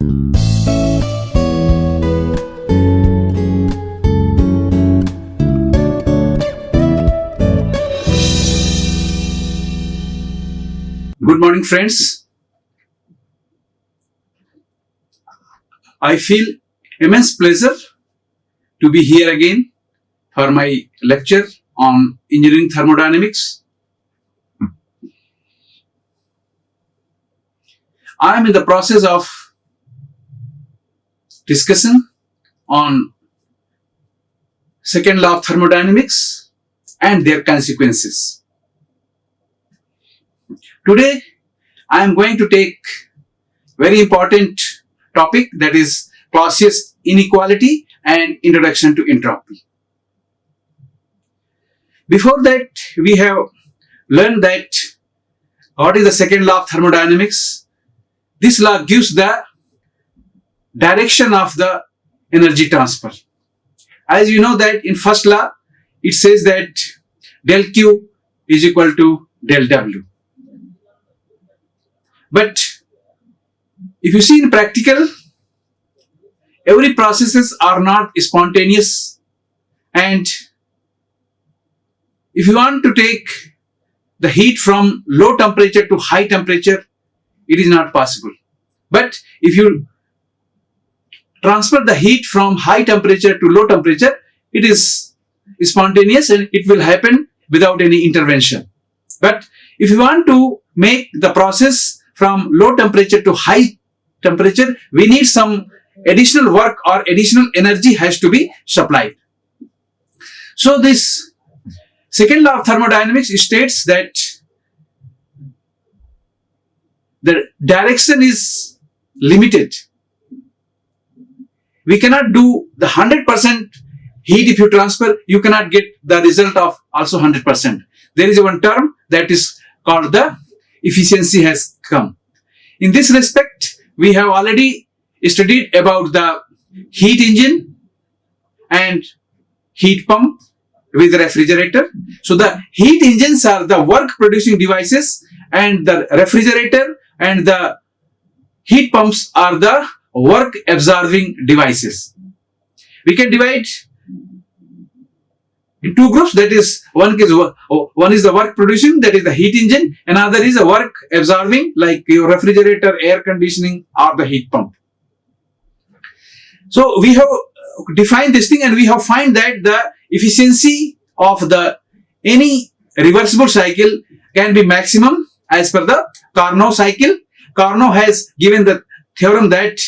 Good morning, friends. I feel immense pleasure to be here again for my lecture on engineering thermodynamics. I am in the process of discussion on second law of thermodynamics and their consequences. Today, I am going to take very important topic, that is Clausius inequality and introduction to entropy. Before that, we have learned that what is the second law of thermodynamics. This law gives the direction of the energy transfer. As you know that in first law, it says that del Q is equal to del W. But if you see in practical, every processes are not spontaneous, and if you want to take the heat from low temperature to high temperature, it is not possible. But if you transfer the heat from high temperature to low temperature, it is spontaneous and it will happen without any intervention. But if you want to make the process from low temperature to high temperature, we need some additional work or additional energy has to be supplied. So this second law of thermodynamics states that the direction is limited. We cannot do the 100% heat if you transfer, you cannot get the result of also 100%. There is one term that is called the efficiency has come. In this respect, we have already studied about the heat engine and heat pump with refrigerator. So the heat engines are the work producing devices, and the refrigerator and the heat pumps are the work absorbing devices. We can divide in two groups, that is one is the work producing, that is the heat engine, another is the work absorbing, like your refrigerator, air conditioning, or the heat pump. So we have defined this thing, and we have find that the efficiency of the any reversible cycle can be maximum as per the Carnot cycle. Carnot has given the theorem that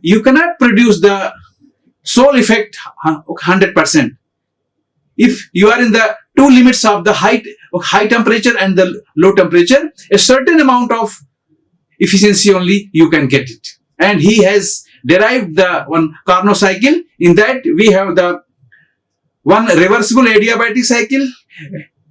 you cannot produce the Soll effect 100%. If you are in the two limits of the high temperature and the low temperature, a certain amount of efficiency only you can get it. And he has derived the one Carnot cycle. In that we have the one reversible adiabatic cycle,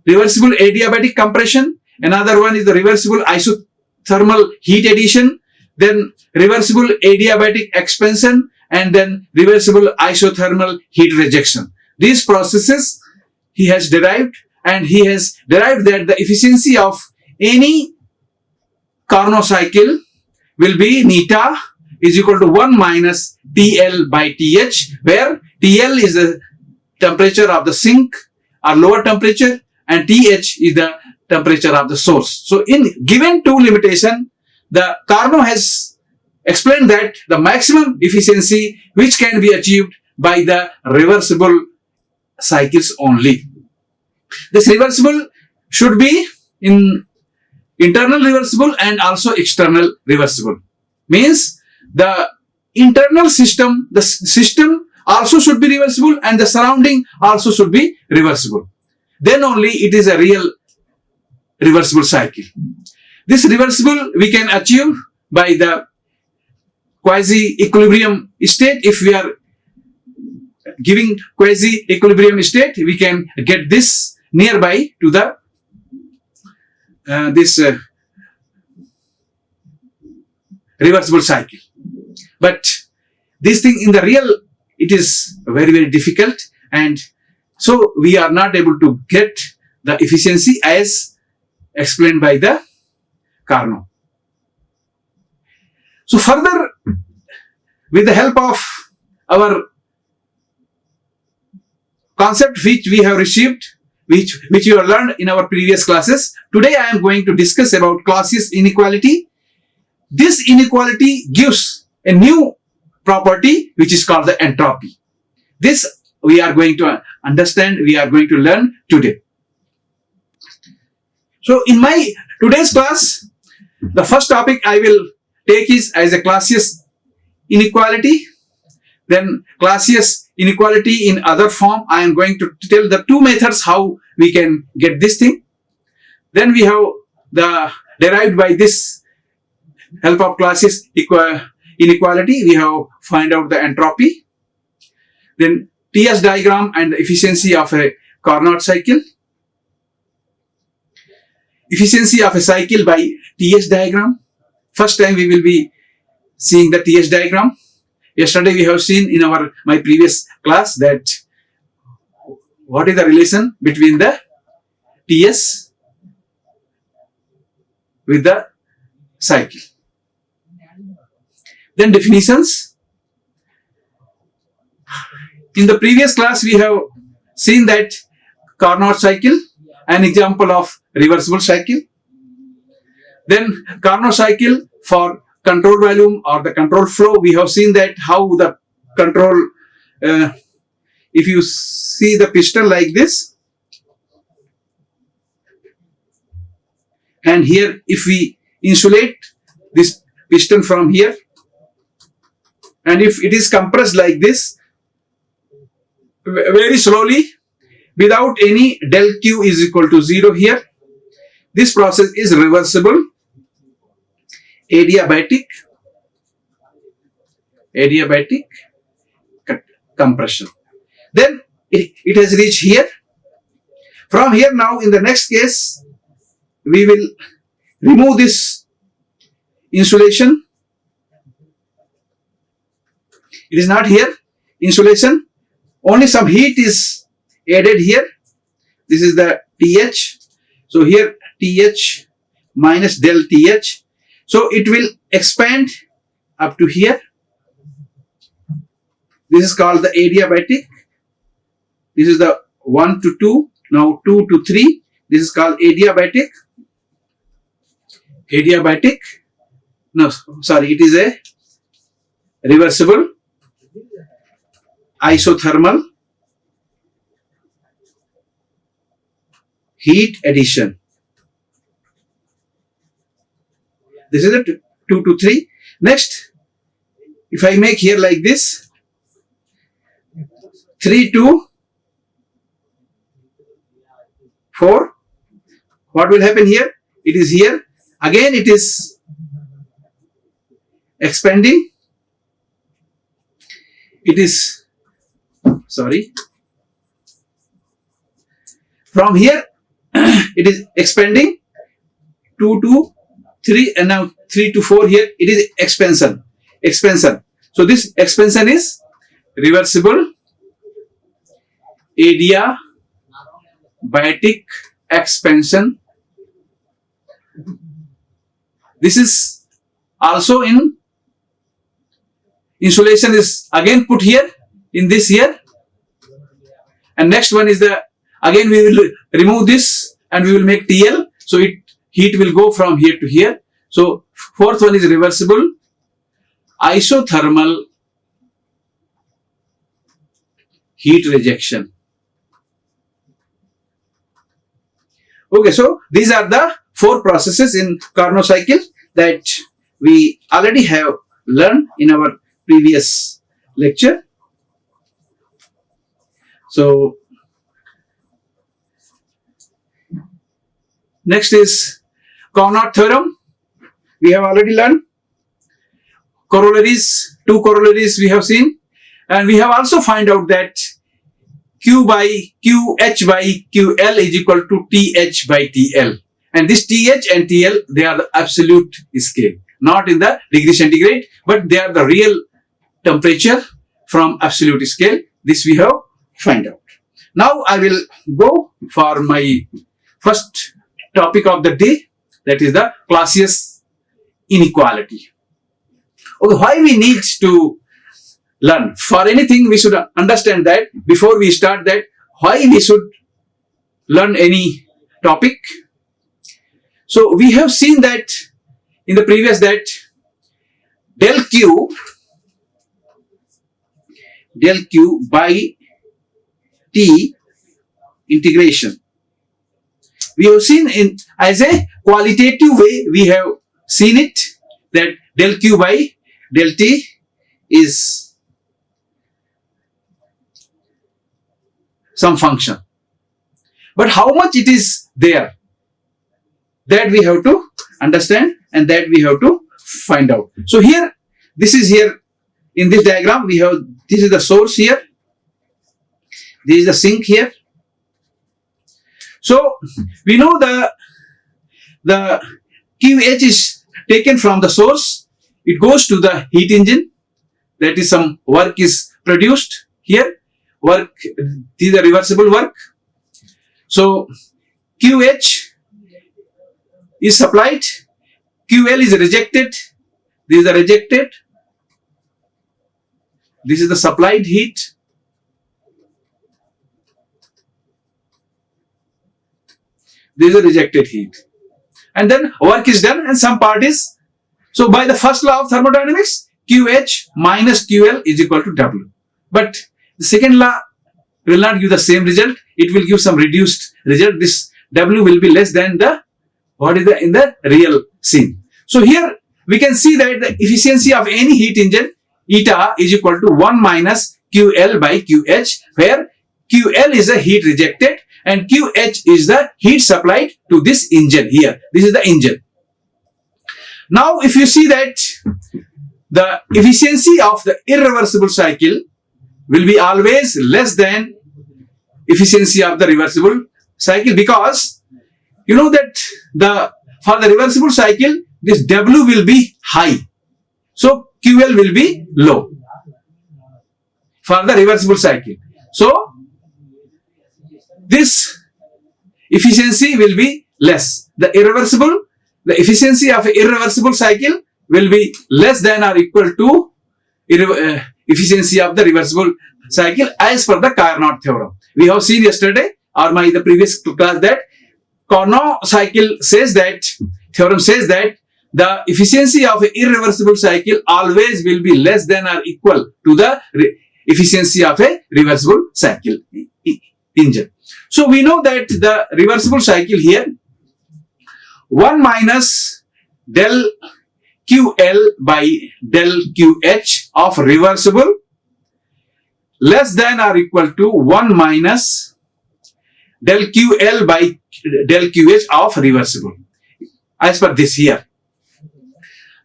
reversible adiabatic compression, another one is the reversible isothermal heat addition, then reversible adiabatic expansion, and then reversible isothermal heat rejection. These processes he has derived, and he has derived that the efficiency of any Carnot cycle will be neta is equal to 1 minus TL by TH, where TL is the temperature of the sink or lower temperature, and TH is the temperature of the source. So in given two limitation, the Carnot has explained that the maximum efficiency which can be achieved by the reversible cycles only. This reversible should be in internal reversible and also external reversible. Means the internal system, the system also should be reversible, and the surrounding also should be reversible. Then only it is a real reversible cycle. This reversible we can achieve by the quasi-equilibrium state. If we are giving quasi-equilibrium state, we can get this nearby to the reversible cycle. But this thing in the real, it is very, very difficult, and so we are not able to get the efficiency as explained by the Carnot. So further, with the help of our concept which we have received, which you have learned in our previous classes, today I am going to discuss about Clausius inequality. This inequality gives a new property which is called the entropy. This we are going to understand, we are going to learn today. So in my today's class, the first topic I will take is as a Clausius inequality. Then Clausius inequality in other form. I am going to tell the two methods how we can get this thing. Then we have the derived by this help of Clausius inequality. We have find out the entropy. Then TS diagram and the efficiency of a Carnot cycle. Efficiency of a cycle by TS diagram. First time we will be seeing the TS diagram. Yesterday we have seen in my previous class that what is the relation between the TS with the cycle. Then definitions. In the previous class we have seen that Carnot cycle, an example of reversible cycle. Then Carnot cycle for control volume or the control flow, we have seen that how the control, if you see the piston like this, and here if we insulate this piston from here, and if it is compressed like this, very slowly, without any del Q is equal to 0 here, this process is reversible, adiabatic compression. Then it has reached here. From here now in the next case, we will remove this insulation. It is not here, insulation. Only some heat is added here. This is the TH. So here TH minus del TH. So it will expand up to here. This is called the adiabatic. This is the 1 to 2, now 2 to 3. This is called adiabatic. Adiabatic. No, sorry, it is a reversible isothermal heat addition. This is a 2 to 3. Next, if I make here like this, 3 to 4, what will happen here? It is here. Again, it is expanding. It is, sorry, from here, it is expanding 2 to 3 and now 3 to 4 here, it is expansion. So this expansion is reversible adiabatic expansion. This is also in insulation is again put here in this here, and next one is the again we will remove this and we will make TL. So heat will go from here to here. So fourth one is reversible isothermal heat rejection. Okay, so these are the 4 processes in Carnot cycle that we already have learned in our previous lecture. So next is Carnot theorem. We have already learned corollaries, 2 corollaries we have seen, and we have also find out that Q by QH by QL is equal to TH by TL. And this TH and TL, they are the absolute scale, not in the degree centigrade, but they are the real temperature from absolute scale. This we have find out. Now I will go for my first topic of the day, that is the Clausius inequality. Okay, why we need to learn. For anything, we should understand that before we start that, why we should learn any topic. So we have seen that in the previous that del Q by T integration. We have seen in as a qualitative way, we have seen it that del Q by del T is some function. But how much it is there, that we have to understand and that we have to find out. So here, this is here in this diagram, we have, this is the source here, this is the sink here. So we know the QH is taken from the source, it goes to the heat engine, that is some work is produced here, work, this is the reversible work. So QH is supplied, QL is rejected, this is the rejected, this is the supplied heat, this is the rejected heat, and then work is done and some part is, so by the first law of thermodynamics, QH minus QL is equal to W. But the second law will not give the same result, it will give some reduced result. This W will be less than the, what is the, in the real scene. So here we can see that the efficiency of any heat engine, eta is equal to 1 minus QL by QH, where QL is the heat rejected and QH is the heat supplied to this engine here. This is the engine. Now if you see that the efficiency of the irreversible cycle will be always less than efficiency of the reversible cycle, because you know that for the reversible cycle this W will be high, so QL will be low for the reversible cycle. So this efficiency will be less. The efficiency of an irreversible cycle will be less than or equal to efficiency of the reversible cycle as per the Carnot theorem. We have seen yesterday or the previous class that Carnot cycle says that, theorem says that the efficiency of an irreversible cycle always will be less than or equal to the efficiency of a reversible cycle engine. So we know that the reversible cycle here, 1 minus del QL by del QH of reversible less than or equal to 1 minus del QL by del QH of reversible, as per this here.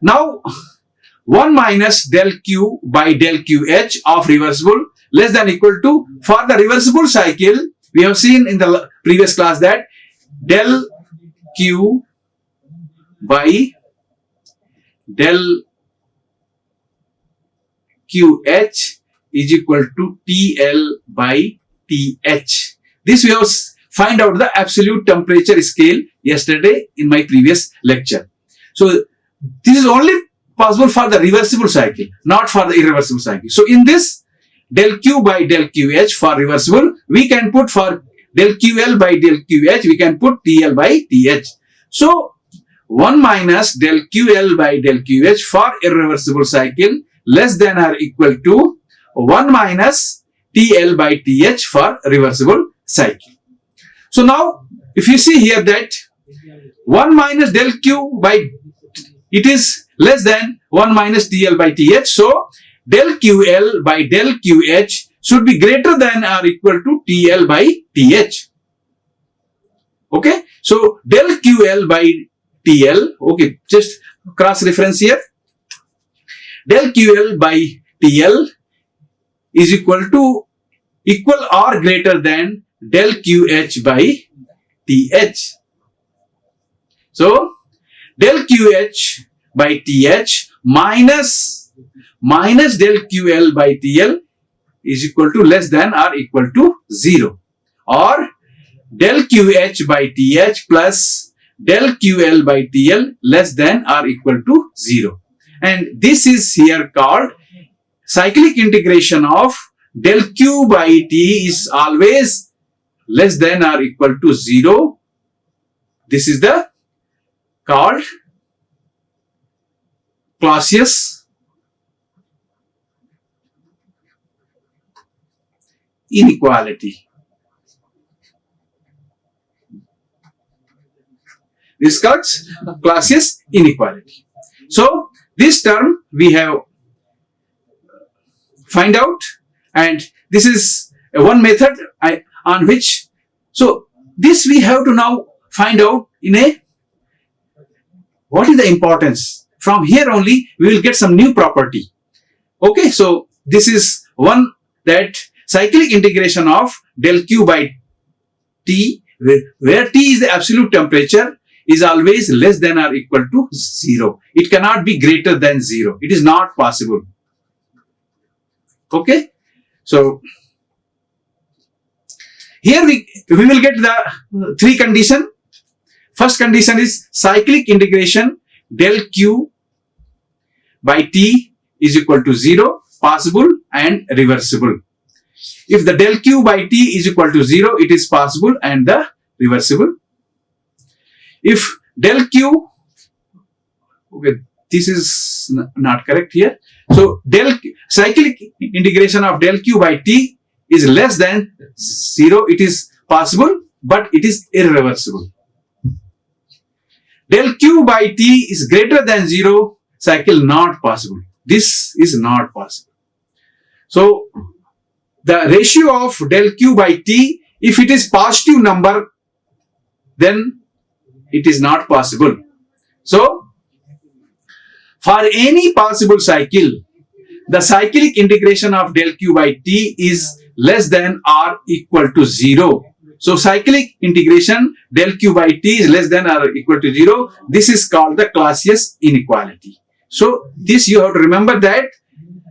Now 1 minus del Q by del QH of reversible less than or equal to, for the reversible cycle we have seen in the previous class that del Q by del QH is equal to TL by TH. This we have find out the absolute temperature scale yesterday in my previous lecture. So this is only possible for the reversible cycle, not for the irreversible cycle. So in this del Q by del QH for reversible, we can put for del QL by del QH, we can put TL by TH. So 1 minus del QL by del QH for irreversible cycle less than or equal to 1 minus TL by TH for reversible cycle. So now if you see here that 1 minus del Q by, it is less than 1 minus TL by TH. So del QL by del QH should be greater than or equal to TL by TH. Okay. So del QL by TL, okay, just cross reference here. Del QL by TL is equal or greater than del QH by TH. So del QH by TH minus del QL by TL is equal to less than or equal to 0, or del QH by TH plus del QL by TL less than or equal to 0. And this is here called cyclic integration of del q by t is always less than or equal to 0. This is the called Clausius inequality. This is called Clausius inequality. So this term we have find out, and this is one method on which, so this we have to now find out in a, what is the importance. From here only we will get some new property. Okay, so this is one, that cyclic integration of del q by t, where t is the absolute temperature, is always less than or equal to 0. It cannot be greater than 0. It is not possible. Okay, so here we will get the three conditions. First condition is cyclic integration del q by t is equal to 0, possible and reversible. If the del q by t is equal to 0, it is possible and the reversible. If del q, okay, this is not correct here. So cyclic integration of del q by t is less than 0. It is possible, but it is irreversible. Del q by t is greater than 0, cycle not possible. This is not possible. So the ratio of del q by t, if it is positive number, then it is not possible. So for any possible cycle, the cyclic integration of del q by t is less than or equal to 0. So cyclic integration del q by t is less than or equal to 0. This is called the Clausius inequality. So this you have to remember, that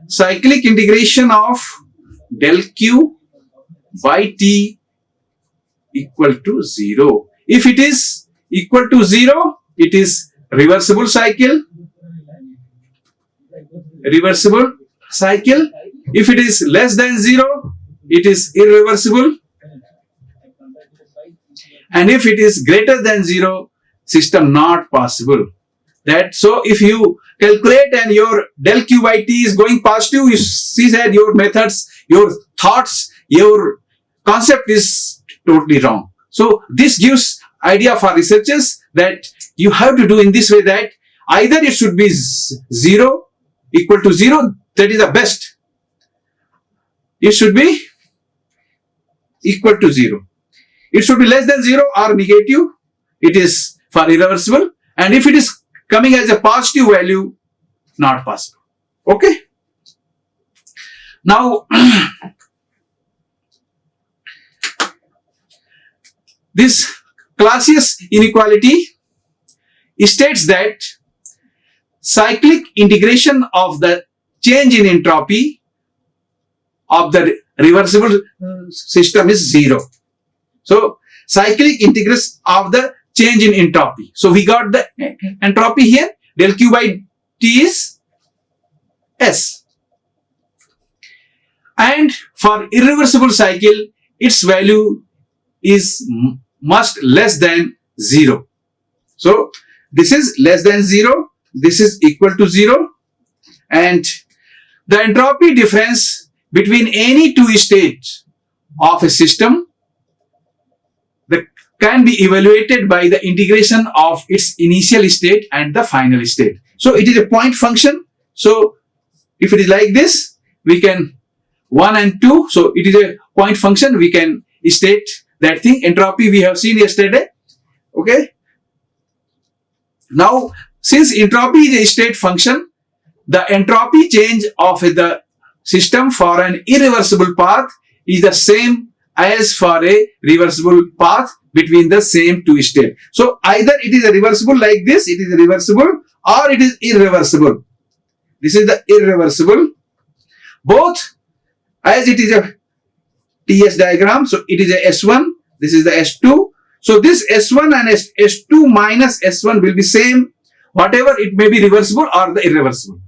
cyclic integration of del q by t equal to 0. If it is equal to 0, it is reversible cycle. Reversible cycle. If it is less than 0, it is irreversible. And if it is greater than 0, system not possible. That, so if you calculate and your del q by t is going positive, you see that your methods, your thoughts, your concept is totally wrong. So this gives idea for researchers that you have to do in this way, that either it should be 0, equal to 0, that is the best. It should be equal to 0. It should be less than 0 or negative. It is for irreversible. And if it is coming as a positive value, not possible. Okay. Now, this Clausius inequality states that cyclic integration of the change in entropy of the reversible system is 0. So cyclic integration of the change in entropy. So we got the entropy here. Del q by t is S. And for irreversible cycle, its value is must less than 0. So this is less than 0. This is equal to 0. And the entropy difference between any two states of a system that can be evaluated by the integration of its initial state and the final state. So it is a point function. So if it is like this, we can 1 and 2. So it is a point function. We can state that thing. Entropy we have seen yesterday. Okay. Now, since entropy is a state function, the entropy change of the system for an irreversible path is the same as for a reversible path between the same two states. So either it is a reversible like this, it is a reversible, or it is irreversible. This is the irreversible. Both, as it is a TS diagram, so it is a S1, this is the S2. So this S1 and S2 minus S1 will be same, whatever it may be reversible or the irreversible.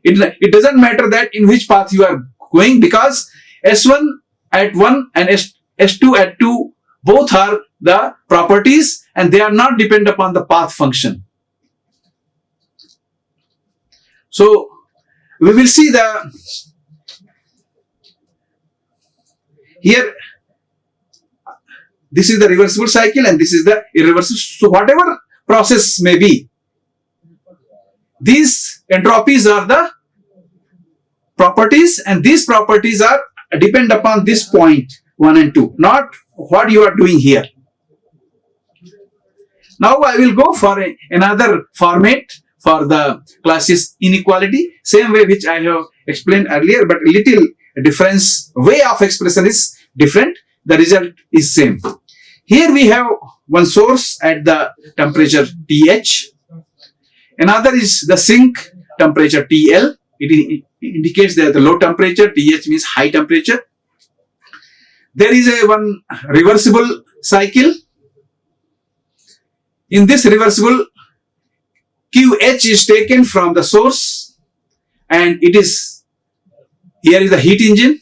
It doesn't matter that in which path you are going, because S1 at 1 and S2 at 2 both are the properties and they are not dependent upon the path function. So we will see here this is the reversible cycle and this is the irreversible. So whatever process may be, these entropies are the properties and these properties are depend upon this point 1 and 2, not what you are doing here. Now I will go for another format for the Clausius inequality, same way which I have explained earlier, but a little difference, way of expression is different, the result is same. Here we have one source at the temperature TH, another is the sink temperature TL. It indicates that the low temperature, TH means high temperature. There is one reversible cycle. In this reversible, QH is taken from the source and it is, here is the heat engine.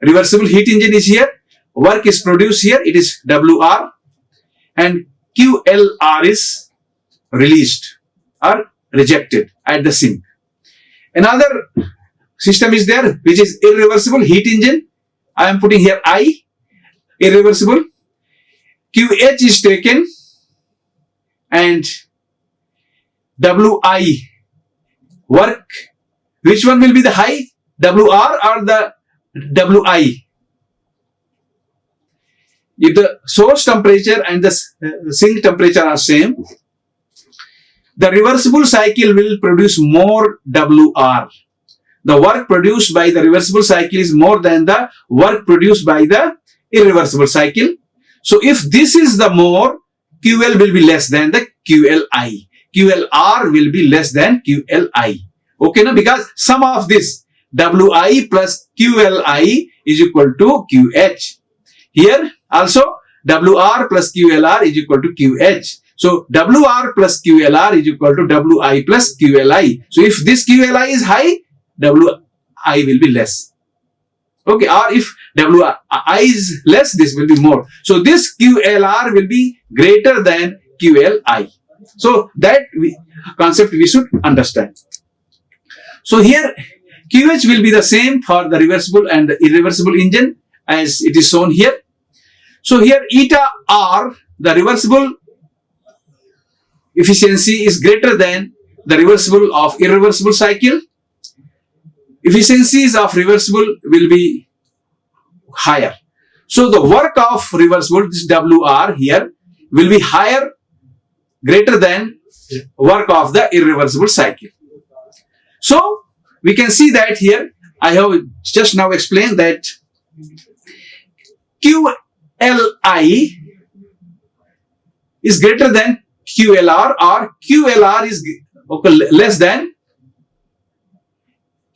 Reversible heat engine is here. Work is produced here, it is WR, and QLR is released or rejected at the sink. Another system is there which is irreversible heat engine. I am putting here I, irreversible. QH is taken and WI, work. Which one will be the high, WR or the WI? If the source temperature and the sink temperature are same, the reversible cycle will produce more WR. The work produced by the reversible cycle is more than the work produced by the irreversible cycle. So if this is the more, QL will be less than the QLI. QLR will be less than QLI. Okay, now because sum of this WI plus QLI is equal to QH. Here also WR plus QLR is equal to QH. So WR plus QLR is equal to WI plus QLI. So if this QLI is high, WI will be less. Okay, or if WI is less, this will be more. So this QLR will be greater than QLI. So that concept we should understand. So here QH will be the same for the reversible and the irreversible engine as it is shown here. So here eta R, the reversible efficiency is greater than the reversible of irreversible cycle. Efficiencies of reversible will be higher. So the work of reversible, this WR here, will be higher, greater than work of the irreversible cycle. So we can see that here, I have just now explained that QLI is greater than QLR or QLR is less than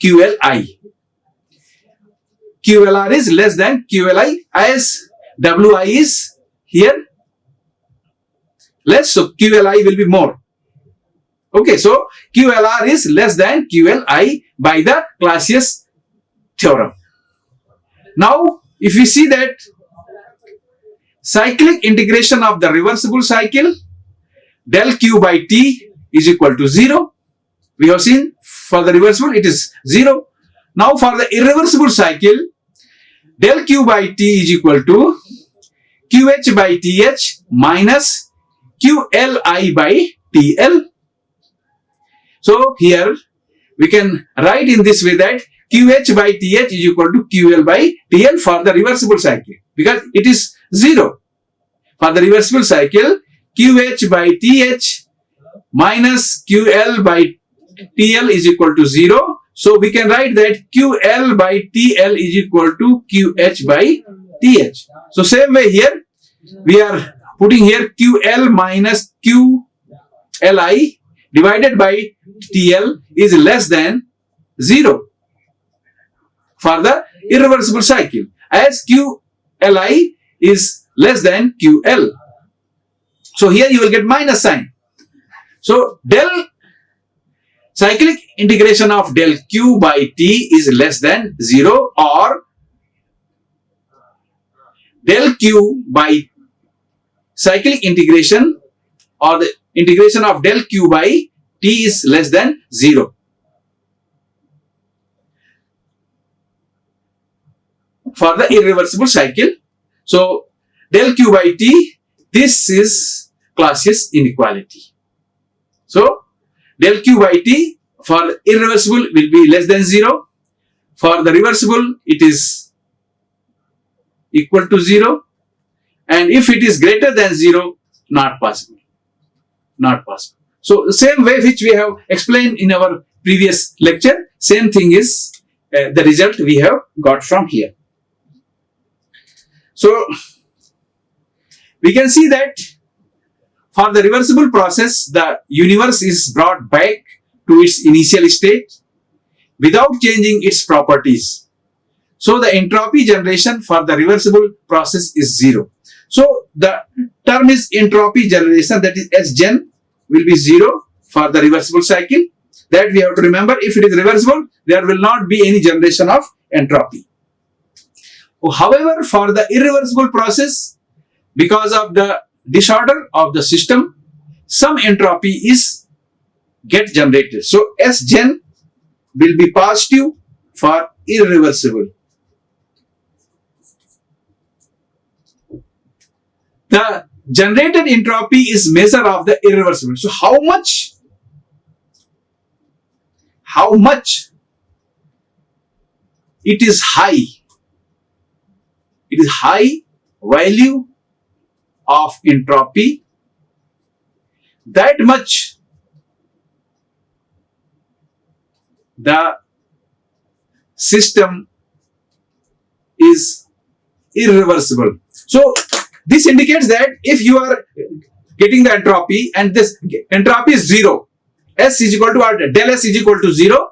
QLI. QLR is less than QLI as WI is here less, so QLI will be more. Okay, so QLR is less than QLI by the Clausius theorem. Now, if we see that cyclic integration of the reversible cycle, del Q by T is equal to 0. We have seen for the reversible it is 0. Now for the irreversible cycle, del Q by T is equal to QH by TH minus QLI by TL. So here we can write in this way that QH by TH is equal to QL by TL for the reversible cycle because it is 0. For the reversible cycle, QH by TH minus QL by TL is equal to 0. So we can write that QL by TL is equal to QH by TH. So same way here, we are putting here QL minus QLI divided by TL is less than 0 for the irreversible cycle as QLI is less than QL. So here you will get minus sign. So del cyclic integration of del q by t is less than 0, or del q by cyclic integration, or the integration of del q by t is less than 0. For the irreversible cycle. So del q by t, this is Clausius inequality. So del q by t for irreversible will be less than 0. For the reversible, it is equal to 0. And if it is greater than 0, not possible. Not possible. So the same way which we have explained in our previous lecture, same thing is the result we have got from here. So we can see that for the reversible process, the universe is brought back to its initial state without changing its properties. So the entropy generation for the reversible process is 0. So the term is entropy generation, that is Sgen will be 0 for the reversible cycle. That we have to remember. If it is reversible, there will not be any generation of entropy. However, for the irreversible process, because of the disorder of the system, some entropy is get generated. So Sgen will be positive for irreversible. The generated entropy is measure of the irreversible. So how much it is high. It is high value of entropy, that much the system is irreversible. So this indicates that if you are getting the entropy and this entropy is 0, S is equal to, or del S is equal to 0,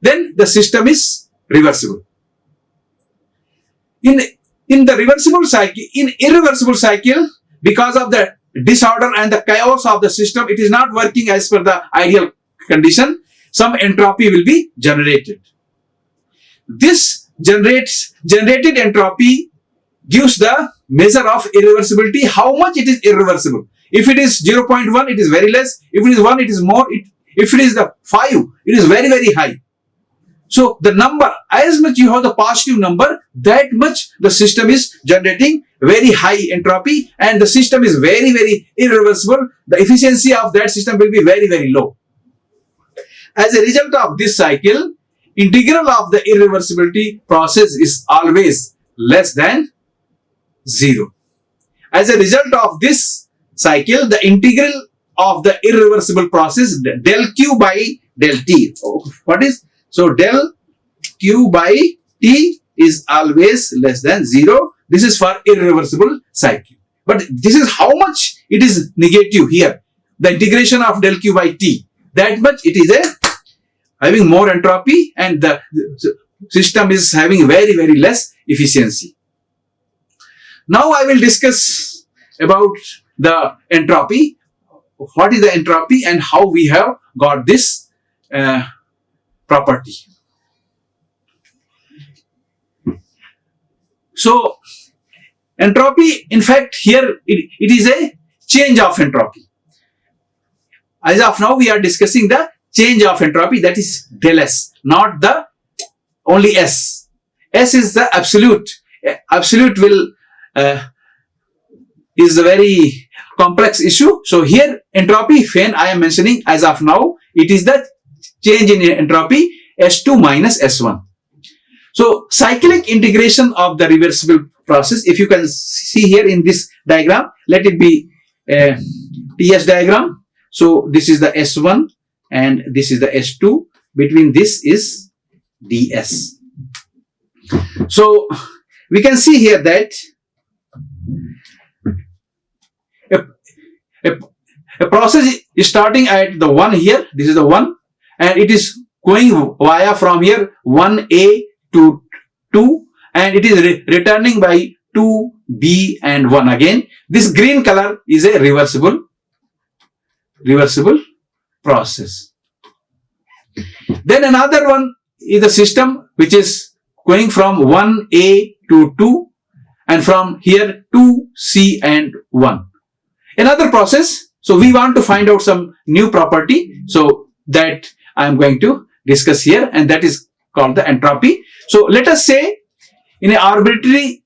then the system is reversible. In the reversible cycle, in irreversible cycle, because of the disorder and the chaos of the system, it is not working as per the ideal condition. Some entropy will be generated. This generated entropy gives the measure of irreversibility, how much it is irreversible. If it is 0.1, it is very less. If it is 1, it is more. If it is the 5, it is very, very high. So the number, as much you have the positive number, that much the system is generating very high entropy, and the system is very, very irreversible. The efficiency of that system will be very, very low. As a result of this cycle, integral of the irreversibility process is always less than 0. As a result of this cycle, the integral of the irreversible process del q by del t. What is? So del q by t is always less than 0. This is for irreversible cycle. But this is how much it is negative here. The integration of del q by t, that much it is having more entropy, and the system is having very, very less efficiency. Now I will discuss about the entropy. What is the entropy and how we have got this property. So entropy, in fact, here it is a change of entropy. As of now, we are discussing the change of entropy, that is del S, not the only S. S is the absolute. Absolute will is a very complex issue. So here entropy, when I am mentioning as of now, it is the change in entropy S2 minus S1. So cyclic integration of the reversible process, if you can see here in this diagram, let it be a TS diagram. So this is the S1 and this is the S2. Between this is DS. So we can see here that a process is starting at the 1 here. This is the 1, and it is going via from here 1A to 2, and it is returning by 2B and 1 again. This green color is a reversible process. Then another one is the system which is going from 1A to 2 and from here 2C and 1. Another process. So we want to find out some new property. So that I am going to discuss here, and that is called the entropy. So let us say in an arbitrary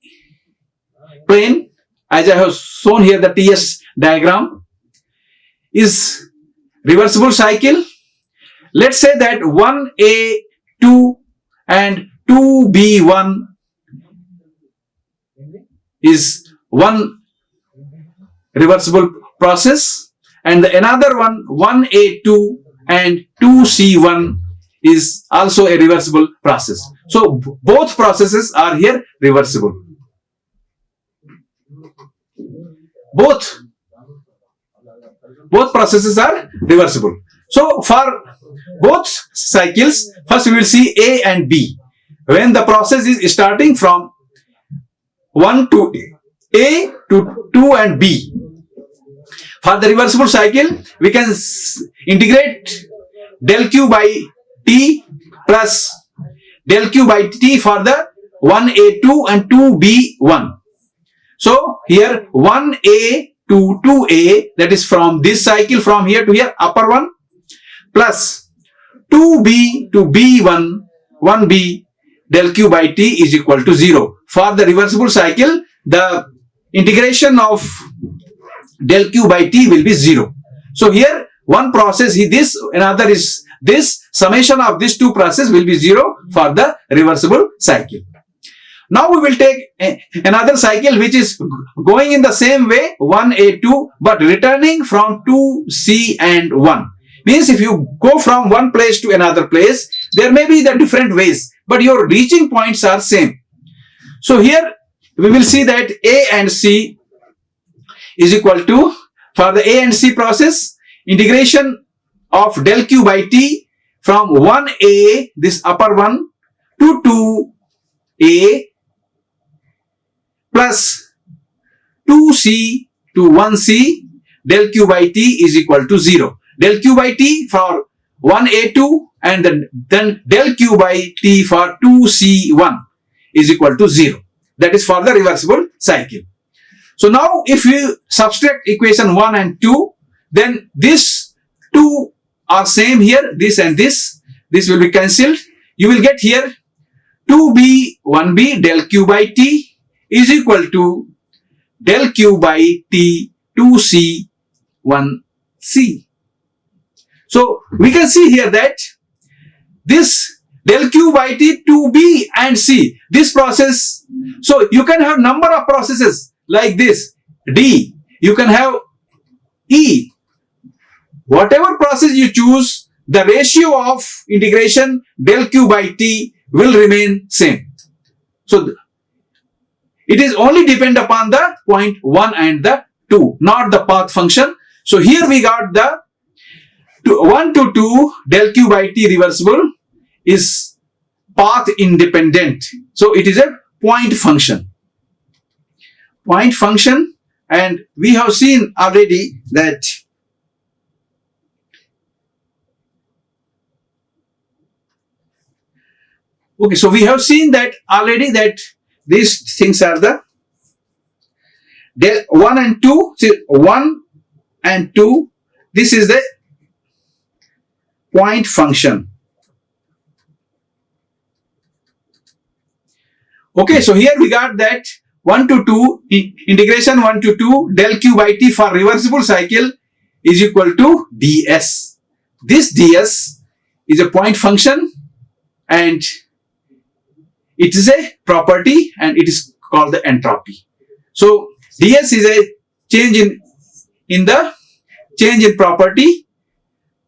plane, as I have shown here, the TS diagram is reversible cycle. Let's say that 1A2 and 2B1 is one reversible process, and another one 1A2 and 2C1 is also a reversible process. So both processes are here reversible. Both processes are reversible. So for both cycles, first we will see A and B. When the process is starting from 1 to A to 2 and B. For the reversible cycle, we can integrate del Q by T plus del Q by T for the 1A2 and 2B1. So here 1A to 2A, that is from this cycle from here to here, upper one, plus 2B to B1, 1B del Q by T is equal to 0. For the reversible cycle, the integration of del Q by T will be 0. So here one process is this, another is this, summation of these two processes will be 0 for the reversible cycle. Now we will take another cycle which is going in the same way, 1A2, but returning from 2C and 1. Means if you go from one place to another place, there may be the different ways, but your reaching points are same. So here we will see that A and C is equal to, for the A and C process, integration of del Q by T from 1A, this upper one, to 2A plus 2C to 1C del Q by T is equal to 0. Del Q by T for 1A2 and then del Q by T for 2C1 is equal to 0. That is for the reversible cycle. So now if you subtract equation 1 and 2, then these two are same here, this and this will be cancelled. You will get here 2B, 1B del Q by T is equal to del Q by T 2C, 1C. So we can see here that this del Q by T 2B and C, this process, so you can have number of processes like this, D, you can have E. Whatever process you choose, the ratio of integration del Q by T will remain same. So it is only depend upon the point 1 and the 2, not the path function. So here we got the 1 to 2 del Q by T reversible is path independent. So it is a point function. Point function, and we have seen already that okay, so we have seen that already that these things are the del 1 and 2, see 1 and 2, this is the point function. Okay, so here we got that 1 to 2, integration 1 to 2 del Q by T for reversible cycle is equal to ds. This ds is a point function and it is a property and it is called the entropy. So ds is a change in the change in property.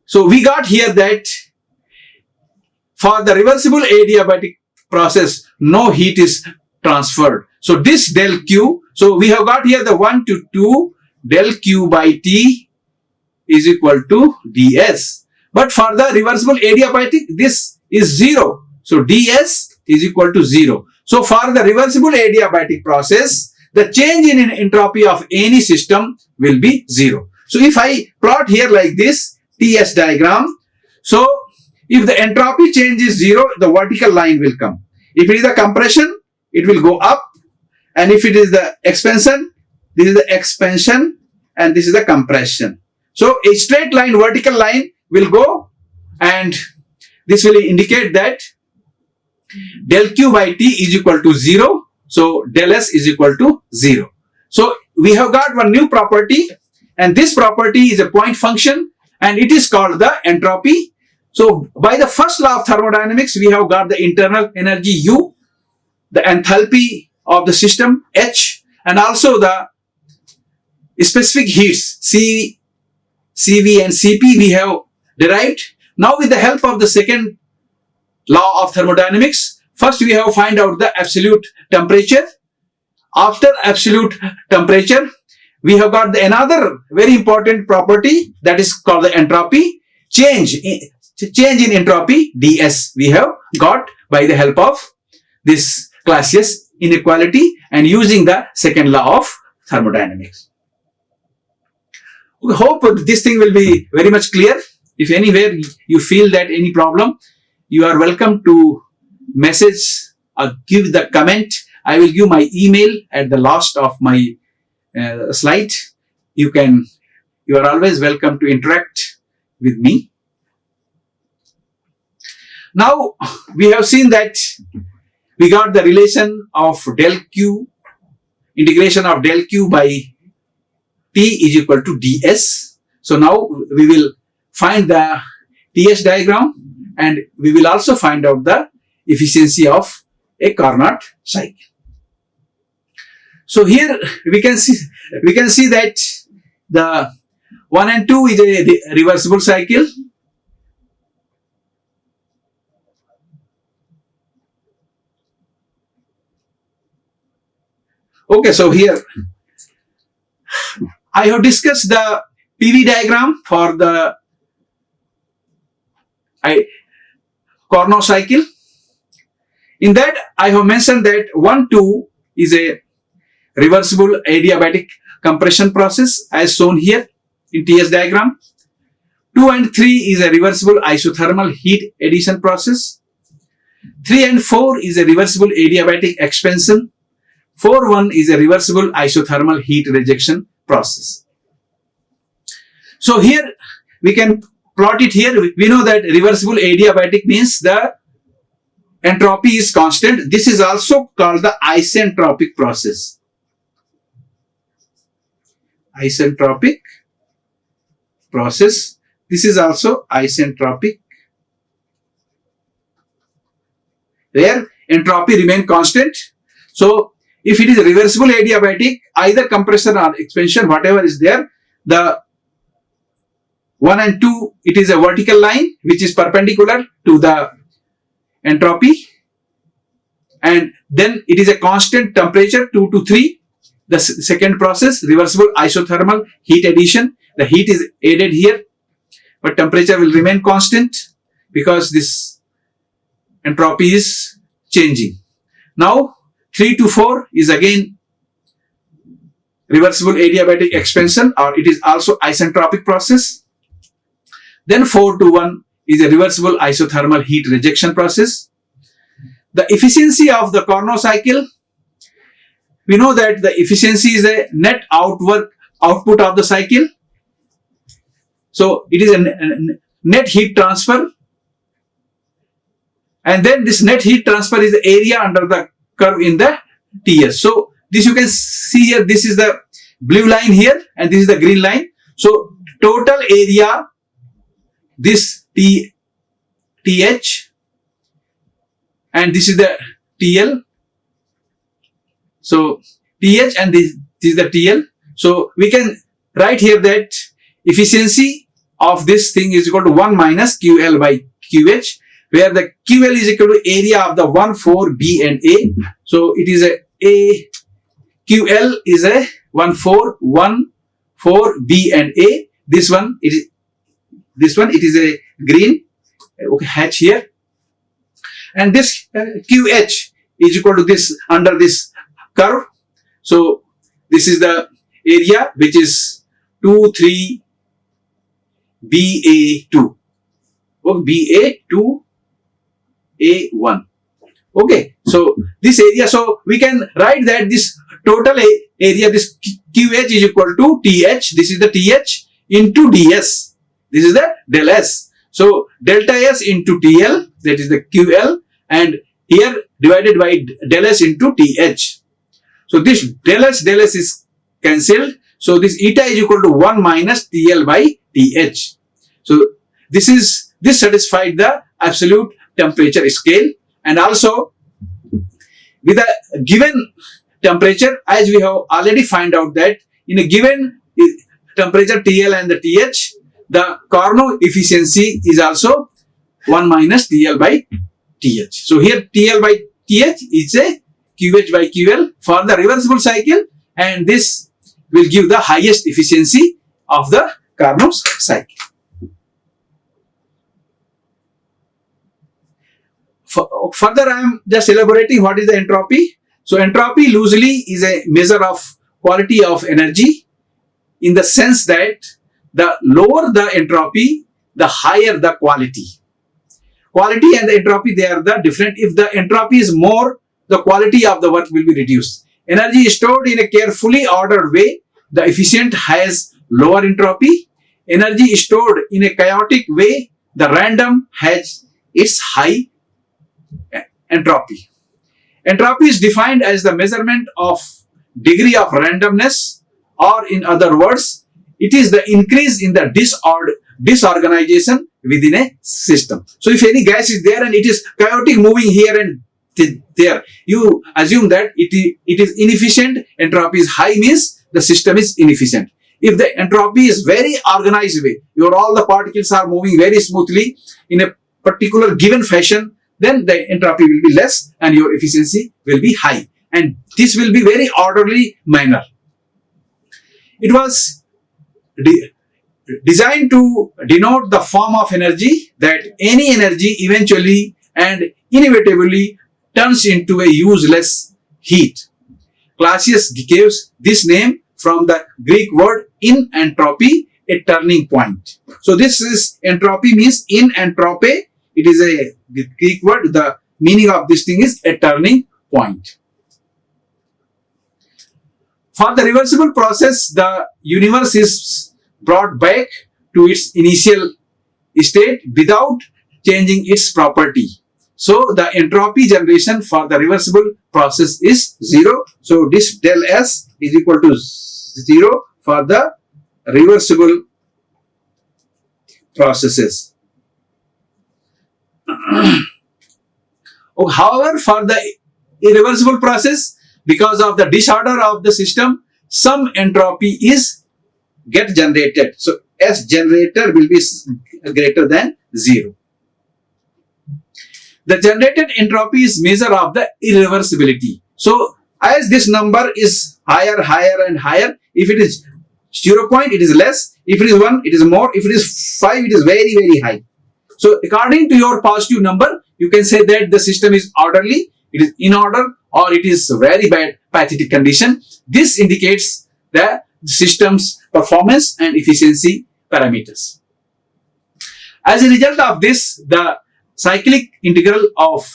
So we got here that for the reversible adiabatic process, no heat is transferred. So this del Q, so we have got here the 1 to 2 del Q by T is equal to ds. But for the reversible adiabatic, this is 0. So ds is equal to 0. So for the reversible adiabatic process, the change in entropy of any system will be 0. So if I plot here like this TS diagram, so If the entropy change is 0, the vertical line will come. If it is a compression, it will go up. And if it is the expansion, this is the expansion and this is the compression. So a straight line, vertical line will go, and this will indicate that del Q by T is equal to 0. So del S is equal to 0. So we have got one new property, and this property is a point function, and it is called the entropy. So by the first law of thermodynamics, we have got the internal energy U, the enthalpy of the system H, and also the specific heats C, CV and CP we have derived. Now with the help of the second law of thermodynamics, first we have find out the absolute temperature. After absolute temperature, we have got another very important property that is called the entropy. Change in entropy ds we have got by the help of this Clausius inequality and using the second law of thermodynamics. We hope this thing will be very much clear. If anywhere you feel that any problem, you are welcome to message or give the comment. I will give my email at the last of my slide. You are always welcome to interact with me. Now we have seen that we got the relation of del Q, integration of del Q by T is equal to ds. So now we will find the TS diagram, and we will also find out the efficiency of a Carnot cycle. So here we can see that the 1 and 2 is a reversible cycle. Okay, so here I have discussed the PV diagram for the Carnot cycle. In that, I have mentioned that 1, 2 is a reversible adiabatic compression process as shown here in TS diagram. 2 and 3 is a reversible isothermal heat addition process. 3 and 4 is a reversible adiabatic expansion. 4, 1 is a reversible isothermal heat rejection process. So here we can plot it here. We know that reversible adiabatic means the entropy is constant. This is also called the isentropic process. Isentropic process. This is also isentropic, where entropy remain constant. So if it is reversible adiabatic, either compression or expansion, whatever is there, the 1 and 2, it is a vertical line which is perpendicular to the entropy, and then it is a constant temperature 2 to 3. The second process, reversible isothermal heat addition, the heat is added here, but temperature will remain constant because this entropy is changing. Now 3 to 4 is again reversible adiabatic expansion, or it is also isentropic process. Then 4 to 1 is a reversible isothermal heat rejection process. The efficiency of the Carnot cycle, we know that the efficiency is a net output of the cycle. So it is a net heat transfer, and then this net heat transfer is the area under the curve in the TS. So this you can see here, this is the blue line here and this is the green line. So total area, this TH, and this is the TL. So TH and this is the TL. So we can write here that efficiency of this thing is equal to 1 minus QL by QH, where the QL is equal to area of the 1, 4, B and A. So it is a QL is a 1, 4, 1, 4, B and A. This one it is a green, okay, hatch here, and this QH is equal to this under this curve. So this is the area which is 2, 3, BA2. BA to A1. Okay, so this area, so we can write that this total area, this QH is equal to TH, this is the TH into DS, this is the del S. So delta S into TL, that is the QL, and here divided by del S into TH. So this del S is cancelled. So this eta is equal to 1 minus TL by TH. So this satisfied the absolute temperature scale, and also with a given temperature, as we have already find out that in a given temperature TL and the TH, the Carnot efficiency is also 1 minus TL by TH. So here TL by TH is a QH by QL for the reversible cycle, and this will give the highest efficiency of the Carnot cycle. Further, I am just elaborating what is the entropy. So entropy loosely is a measure of quality of energy, in the sense that the lower the entropy, the higher the quality. Quality and the entropy, they are the different. If the entropy is more, the quality of the work will be reduced. Energy is stored in a carefully ordered way, the efficient has lower entropy. Energy is stored in a chaotic way, the random has its high entropy. Entropy is defined as the measurement of degree of randomness, or in other words, it is the increase in the disorganization within a system. So if any gas is there and it is chaotic moving here and there, you assume that it is inefficient. Entropy is high means the system is inefficient. If the entropy is very organized way, all the particles are moving very smoothly in a particular given fashion, then the entropy will be less and your efficiency will be high. And this will be very orderly manner. It was designed to denote the form of energy, that any energy eventually and inevitably turns into a useless heat. Clausius gives this name from the Greek word in entropy, a turning point. So this is entropy means in entropy. It is a Greek word. The meaning of this thing is a turning point. For the reversible process, the universe is brought back to its initial state without changing its property. So the entropy generation for the reversible process is 0. So this del S is equal to 0 for the reversible processes. However, for the irreversible process, because of the disorder of the system, some entropy is get generated. So S generator will be greater than 0. The generated entropy is measure of the irreversibility. So as this number is higher and higher, if it is 0 point, it is less. If it is 1, it is more. If it is 5, it is very high. So according to your positive number, you can say that the system is orderly, it is in order, or it is very bad pathetic condition. This indicates the system's performance and efficiency parameters. As a result of this, the cyclic integral of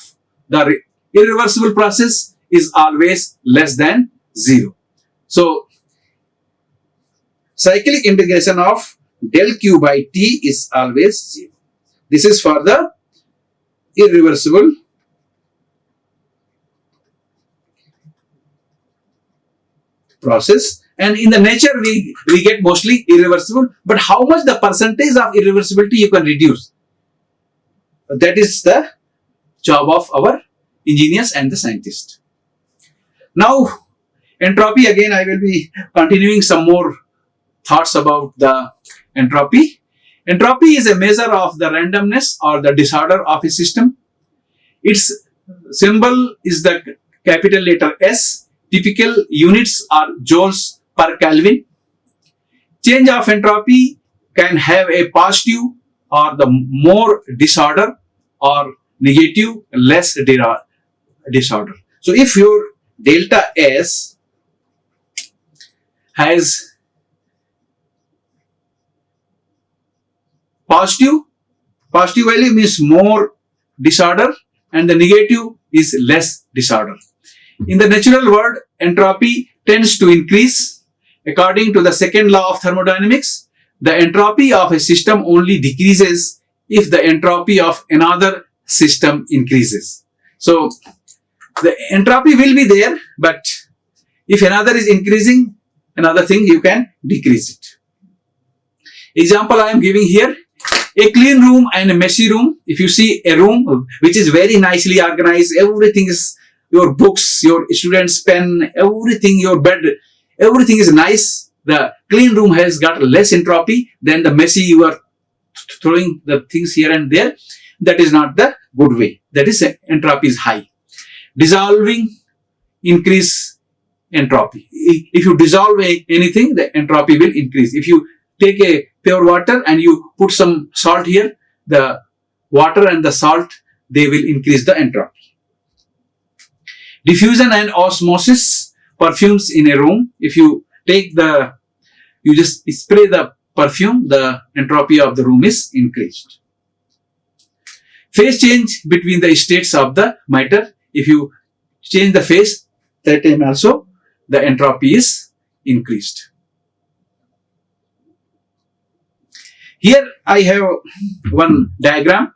the irreversible process is always less than 0. So cyclic integration of del Q by T is always 0. This is for the irreversible process, and in the nature we get mostly irreversible, but how much the percentage of irreversibility you can reduce, that is the job of our engineers and the scientists. Now entropy, again I will be continuing some more thoughts about the entropy. Entropy is a measure of the randomness or the disorder of a system. Its symbol is the capital letter S. Typical units are joules per Kelvin. Change of entropy can have a positive or the more disorder, or negative less disorder. So if your delta S has positive Positive value means more disorder and the negative is less disorder. In the natural world, entropy tends to increase. According to the second law of thermodynamics, the entropy of a system only decreases if the entropy of another system increases. So, the entropy will be there, but if another is increasing, another thing you can decrease it. Example I am giving here, a clean room and a messy room. If you see a room which is very nicely organized, everything is, your books, your student's pen, everything, your bed, everything is nice. The clean room has got less entropy than the messy, you are throwing the things here and there. That is not the good way. That is, entropy is high. Dissolving increase entropy. If you dissolve anything, the entropy will increase. If you take a pure water and you put some salt here, the water and the salt, they will increase the entropy. Diffusion and osmosis, perfumes in a room. If you take you just spray the perfume, the entropy of the room is increased. Phase change between the states of the matter. If you change the phase, that time also the entropy is increased. Here I have one diagram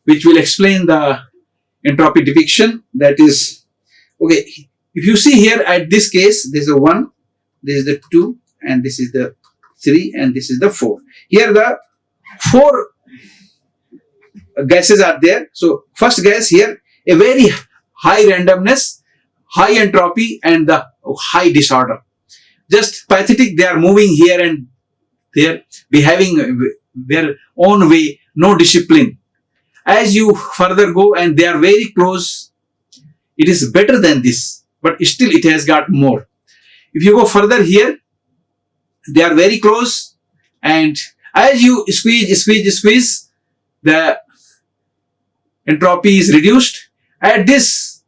which will explain the entropy depiction. That is, okay, if you see here at this case, this is the 1, this is the 2, and this is the 3, and this is the 4. Here the 4 gases are there. So first gas here, a very high randomness, high entropy, and the high disorder. Just pathetic, they are moving here and there, behaving their own way, no discipline. As you further go and they are very close, it is better than this, but still it has got more. If you go further here, they are very close, and as you squeeze, the entropy is reduced. At this,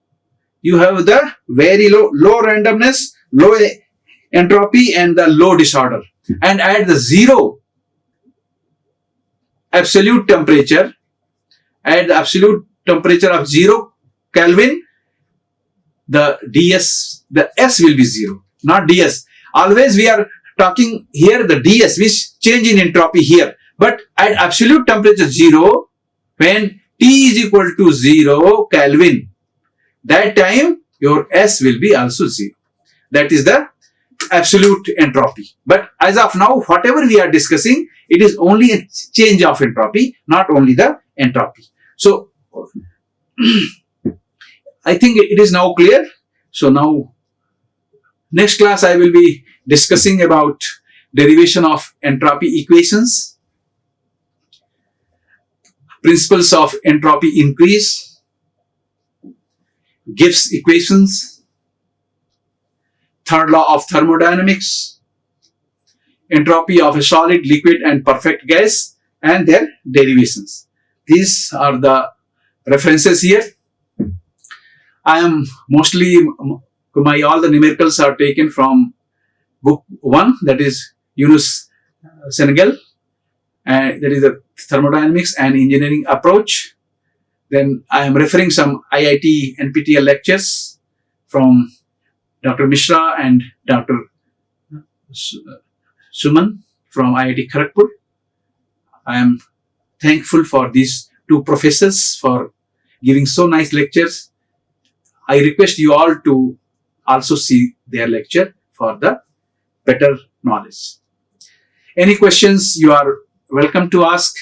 you have the very low randomness, low entropy, and the low disorder. And at the zero absolute temperature, at the absolute temperature of 0 Kelvin, the ds, the S will be 0, not ds. Always we are talking here the ds, which change in entropy here. But at absolute temperature 0, when T is equal to 0 Kelvin, that time your S will be also 0. That is the absolute entropy. But as of now, whatever we are discussing, it is only a change of entropy, not only the entropy. So, I think it is now clear. So now, next class I will be discussing about derivation of entropy equations, principles of entropy increase, Gibbs equations, third law of thermodynamics, entropy of a solid, liquid, and perfect gas, and their derivations. These are the references here. I am mostly, all the numericals are taken from book 1, that is Yunus Senegal, and that is the thermodynamics and engineering approach. Then I am referring some IIT NPTEL lectures from Dr. Mishra and Dr. Suman from IIT Kharagpur. I am thankful for these two professors for giving so nice lectures. I request you all to also see their lecture for the better knowledge. Any questions, you are welcome to ask.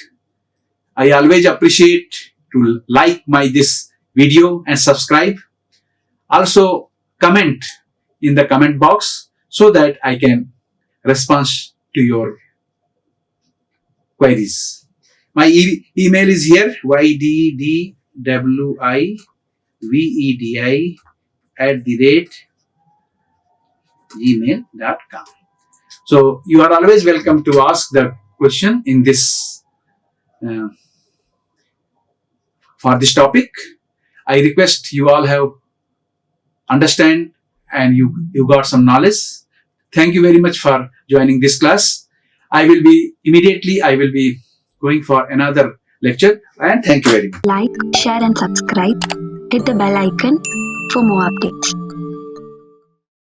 I always appreciate to like this video and subscribe. Also comment in the comment box so that I can respond to your queries. My email is here, yddwivedi@gmail.com. So you are always welcome to ask the question in this for this topic. I request you all have understand and you got some knowledge. Thank you very much for joining this class. I will be going for another lecture, and thank you very much. Like, share and subscribe. Hit the bell icon for more updates.